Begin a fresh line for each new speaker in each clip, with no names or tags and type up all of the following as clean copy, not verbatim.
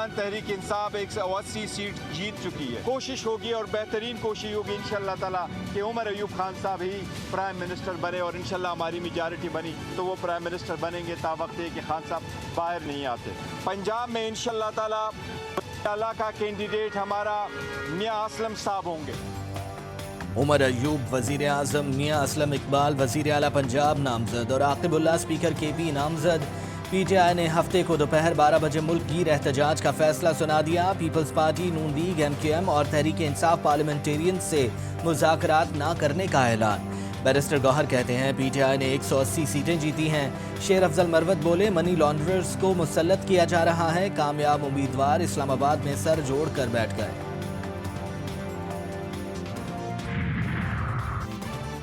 दौरान तहरीक इंसाफ 180 सीट जीत चुकी है। कोशिश होगी और बेहतरीन कोशिश होगी इंशाअल्लाह ताला कि उमर अयूब खान साहब ही प्राइम मिनिस्टर बने, और इंशाअल्लाह हमारी मेजॉरिटी बनी तो वो प्राइम मिनिस्टर बनेंगे तावक्त है कि खान साहब बाहर नहीं आते। पंजाब में इंशाअल्लाह ताला का कैंडिडेट हमारा मियां असलम साहब होंगे।
उमर अयूब वज़ीर आज़म, मियां असलम इकबाल वज़ीर आला पंजाब नामजद और आकिबुल्लाह स्पीकर KP नामजद। PTI ने हफ्ते को दोपहर 12 बजे मुल्क गिर एहतजाज का फैसला सुना दिया। पीपल्स पार्टी, नून लीग, MKM और तहरीक इंसाफ पार्लियामेंटेरियन से मुज़ाकरात ना करने का ऐलान। बैरिस्टर गौहर कहते हैं PTI ने 180 सीटें जीती हैं। शेर अफजल मरवत बोले मनी लॉन्ड्रर्स को मुसल्लत किया जा रहा है। कामयाब उम्मीदवार इस्लामाबाद में सर जोड़ कर बैठ गए।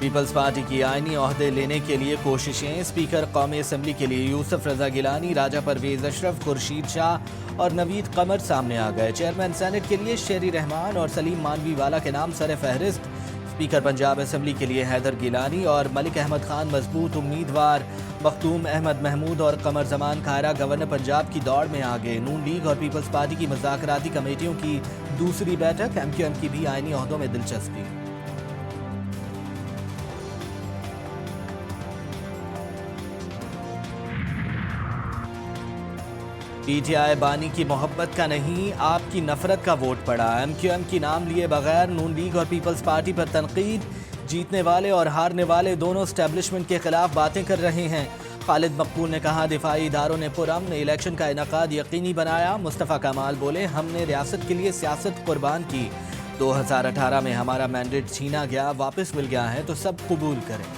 पीपल्स पार्टी की आईनी ओहदे लेने के लिए कोशिशें। स्पीकर कौमी असम्बली के लिए यूसुफ रजा गिलानी, राजा परवेज अशरफ, खुर्शीद शाह और नवीद कमर सामने आ गए। चेयरमैन सेनेट के लिए शेरी रहमान और सलीम मानवी वाला के नाम सर फहरिस्त। स्पीकर पंजाब असम्बली के लिए हैदर गिलानी और मलिक अहमद खान मजबूत उम्मीदवार। मखदूम अहमद महमूद और कमर जमान खायरा गवर्नर पंजाब की दौड़ में आ गए। नून लीग और पीपल्स पार्टी की मुज़ाकराती कमेटियों की दूसरी बैठक। MQM की भी आईनी ओहदों में दिलचस्पी। PTI बानी की मोहब्बत का नहीं, आपकी नफरत का वोट पड़ा। MQM की नाम लिए बगैर नून लीग और पीपल्स पार्टी पर तनकीद। जीतने वाले और हारने वाले दोनों एस्टेब्लिशमेंट के खिलाफ बातें कर रहे हैं। खालिद मकबूल ने कहा दिफाई इदारों ने पुरअमन इलेक्शन का इनकाद यकीनी बनाया। मुस्तफ़ा कमाल बोले हमने रियासत के लिए सियासत कुर्बान की। 2018 में हमारा मैंडेट छीना गया, वापस मिल गया है तो सब कबूल करें।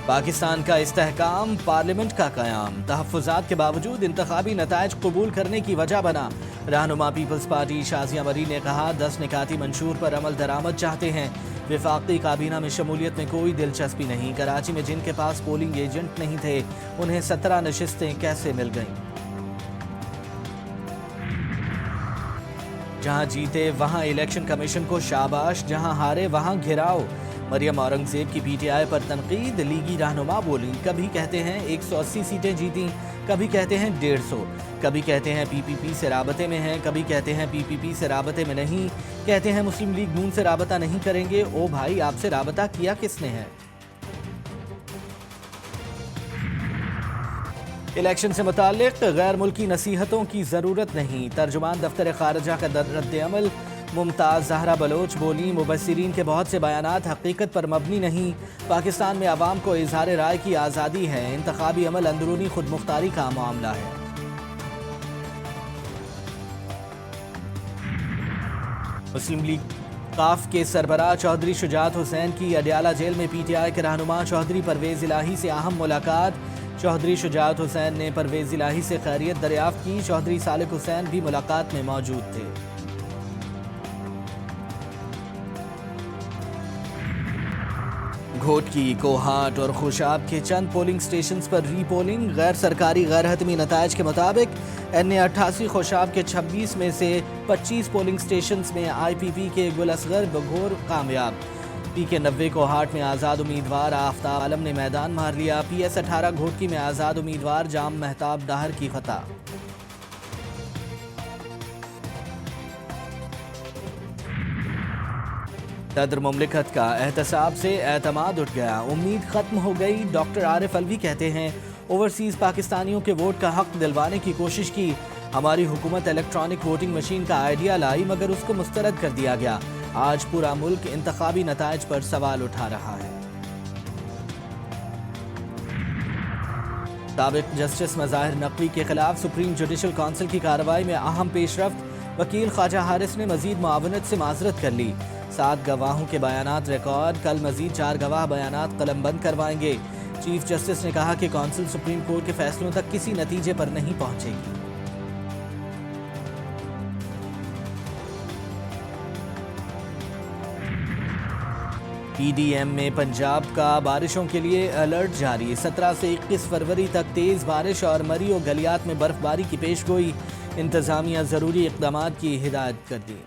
पाकिस्तान का इस्तेहकाम, पार्लियामेंट का क़याम तहफ़्फ़ुज़ात के बावजूद इंतखाबी नताइज कबूल करने की वजह बना। रहनुमा पीपल्स पार्टी शाज़िया मरी ने कहा 10 निकाती मंशूर पर अमल दरामद चाहते हैं। वफाकी काबीना में शमूलियत में कोई दिलचस्पी नहीं। कराची में जिनके पास पोलिंग एजेंट नहीं थे उन्हें 17 नशिस्तें कैसे मिल गईं। जहां जीते वहां इलेक्शन कमीशन को शाबाश, जहां हारे वहां घिराओ। मरियम औरंगजेब की PTI पर तनकीद। लीगी रहनुमा बोली कभी कहते हैं 180 सीटें जीती, कभी कहते हैं 150, कभी कहते हैं PPP से राबते में हैं, कभी कहते हैं PPP से राबते में नहीं, कहते हैं मुस्लिम लीग नून से राबता नहीं करेंगे। ओ भाई, आपसे राबता किया किसने है? इलेक्शन से मुताल्लिक गैर मुल्की नसीहतों की ज़रूरत नहीं। तर्जुमान दफ्तर खारजा का रद्द अमल। मुमताज़ ज़हरा बलोच बोली मुबस्सिरीन के बहुत से बयानात हकीकत पर मबनी नहीं। पाकिस्तान में आवाम को इजहार राय की आज़ादी है। इंतखाबी अमल अंदरूनी खुद मुख्तारी का मामला है। मुस्लिम लीग काफ के सरबराह चौधरी शुजात हुसैन की अडियाला जेल में PTI के रहनुमा चौधरी परवेज इलाही से अहम मुलाकात। चौधरी शुजात हुसैन ने परवेज इलाही से खैरियत दरियाफ्त की। चौधरी सालिक हुसैन भी मुलाकात में मौजूद थे। घोटकी, कोहाट और खुशाब के चंद पोलिंग स्टेशंस पर रीपोलिंग। गैर सरकारी गैर हतमी नताइज के मुताबिक NA88 खुशाब के 26 में से 25 पोलिंग स्टेशंस में IPP के गुल असगर बघोर कामयाब। PK 90 कोहाट में आज़ाद उम्मीदवार आफ्ताब आलम ने मैदान मार लिया। PS 18 घोटकी में आज़ाद उम्मीदवार जाम महताब डाहर की फतह। सदर मुमलिकत का एहतसाब से एतमाद उठ गया, उम्मीद खत्म हो गई। डॉक्टर आरिफ अलवी कहते हैं ओवरसीज़ पाकिस्तानियों के वोट का हक दिलवाने की कोशिश की। हमारी हुकूमत इलेक्ट्रॉनिक वोटिंग मशीन का आइडिया लाई मगर उसको मुस्तरद कर दिया गया। आज पूरा मुल्क इंतखाबी नताइज पर सवाल उठा रहा है। साबिक जस्टिस मज़ाहिर नकवी के खिलाफ सुप्रीम जुडिशल काउंसिल की कार्रवाई में अहम पेशरफ्त। वकील ख्वाजा हारिस ने मजीद मुआवनत से माजरत कर ली। 7 गवाहों के बयानात रिकॉर्ड। कल मजीद 4 गवाह बयानात कलमबंद करवाएंगे। चीफ जस्टिस ने कहा कि काउंसिल सुप्रीम कोर्ट के फैसलों तक किसी नतीजे पर नहीं पहुंचेगी। PDM में पंजाब का बारिशों के लिए अलर्ट जारी। 17 से 21 फरवरी तक तेज़ बारिश और मरी और गलियात में बर्फबारी की पेशगोई। इंतज़ामिया ज़रूरी इक़दामात की हिदायत कर दी।